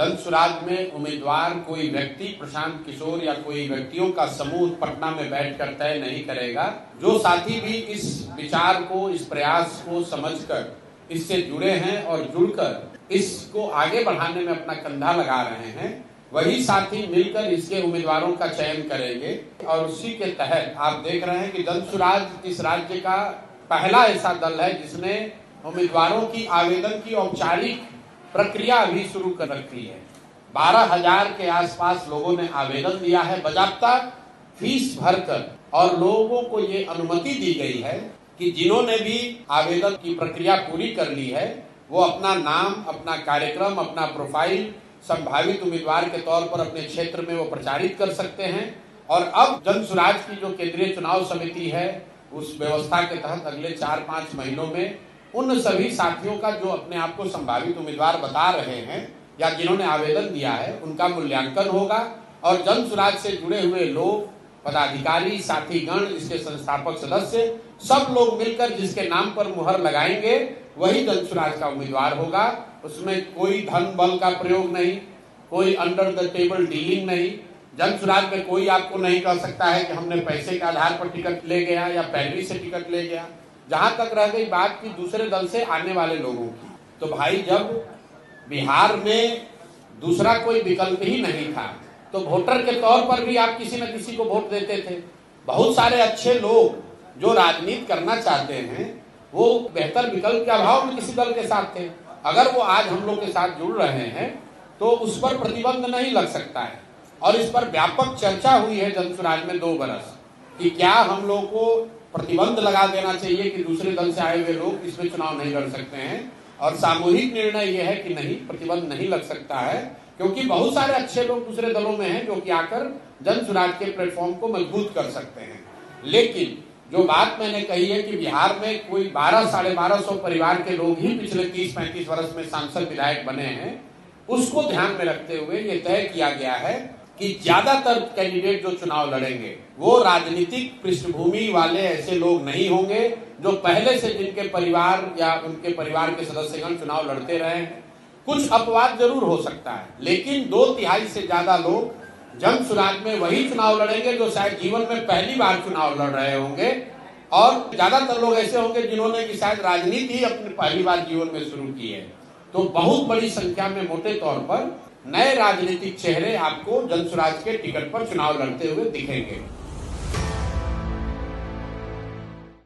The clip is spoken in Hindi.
जन सुराज में उम्मीदवार कोई व्यक्ति प्रशांत किशोर या कोई व्यक्तियों का समूह पटना में बैठकर तय नहीं करेगा। जो साथी भी इस विचार को, इस प्रयास को समझकर इससे जुड़े हैं और जुड़कर इसको आगे बढ़ाने में अपना कंधा लगा रहे हैं, वही साथी मिलकर इसके उम्मीदवारों का चयन करेंगे। और उसी के तहत आप देख रहे हैं कि जन सुराज इस राज्य का पहला ऐसा दल है जिसने उम्मीदवारों की आवेदन की औपचारिक प्रक्रिया अभी शुरू कर रखी है। 12,000 के आसपास लोगों ने आवेदन दिया है बाकायदा फीस भरकर, और लोगों को ये अनुमति दी गई है कि जिन्होंने भी आवेदन की प्रक्रिया पूरी कर ली है वो अपना नाम, अपना कार्यक्रम, अपना प्रोफाइल संभावित उम्मीदवार के तौर पर अपने क्षेत्र में वो प्रचारित कर सकते हैं। और अब जन सुराज की जो केंद्रीय चुनाव समिति है उस व्यवस्था के तहत अगले 4-5 महीनों में उन सभी साथियों का जो अपने आप को संभावित उम्मीदवार बता रहे हैं या जिन्होंने आवेदन दिया है उनका मूल्यांकन होगा। और जन सुराज से जुड़े हुए लोग, पदाधिकारी, साथीगण, इसके संस्थापक सदस्य, सब लोग मिलकर जिसके नाम पर मुहर लगाएंगे वही जन सुराज का उम्मीदवार होगा। उसमें कोई धन बल का प्रयोग नहीं, कोई अंडर द टेबल डीलिंग नहीं। जन सुराज में कोई आपको नहीं कह सकता है कि हमने पैसे के आधार पर टिकट ले गया या पैरवी से टिकट ले गया। जहां तक रह गई बात की दूसरे दल से आने वाले लोगों की, तो भाई जब बिहार में दूसरा कोई विकल्प ही नहीं था तो वोटर के तौर पर भी आप किसी न किसी को वोट देते थे। बहुत सारे अच्छे लोग जो राजनीति करना चाहते हैं वो बेहतर विकल्प के अभाव में किसी दल के साथ थे। अगर वो आज हम लोग के साथ जुड़ रहे हैं तो उस पर प्रतिबंध नहीं लग सकता है। और इस पर व्यापक चर्चा हुई है जन सुराज में 2 बरस कि क्या हम लोग को प्रतिबंध लगा देना चाहिए कि दूसरे दल से आए हुए लोग इसमें चुनाव नहीं लड़ सकते हैं। और सामूहिक निर्णय यह है कि नहीं, प्रतिबंध नहीं लग सकता है, क्योंकि बहुत सारे अच्छे लोग दूसरे दलों में हैं जो कि आकर जन सुराज के प्लेटफॉर्म को मजबूत कर सकते हैं। लेकिन जो बात मैंने कही है कि बिहार में कोई 1200-1250 परिवार के लोग ही पिछले 30-35 वर्ष में सांसद विधायक बने हैं, उसको ध्यान में रखते हुए ये तय किया गया है कि ज्यादातर कैंडिडेट जो चुनाव लड़ेंगे वो राजनीतिक पृष्ठभूमि वाले ऐसे लोग नहीं होंगे जो पहले से जिनके परिवार या उनके परिवार के सदस्यगण चुनाव लड़ते रहे हैं। कुछ अपवाद जरूर हो सकता है, लेकिन 2/3 से ज्यादा लोग जन सुराज में वही चुनाव लड़ेंगे जो शायद जीवन में पहली बार चुनाव लड़ रहे होंगे। और ज्यादातर लोग ऐसे होंगे जिन्होंने कि शायद राजनीति ही अपनी पहली बार जीवन में शुरू की है। तो बहुत बड़ी संख्या में मोटे तौर पर नए राजनीतिक चेहरे आपको जन सुराज के टिकट पर चुनाव लड़ते हुए दिखेंगे।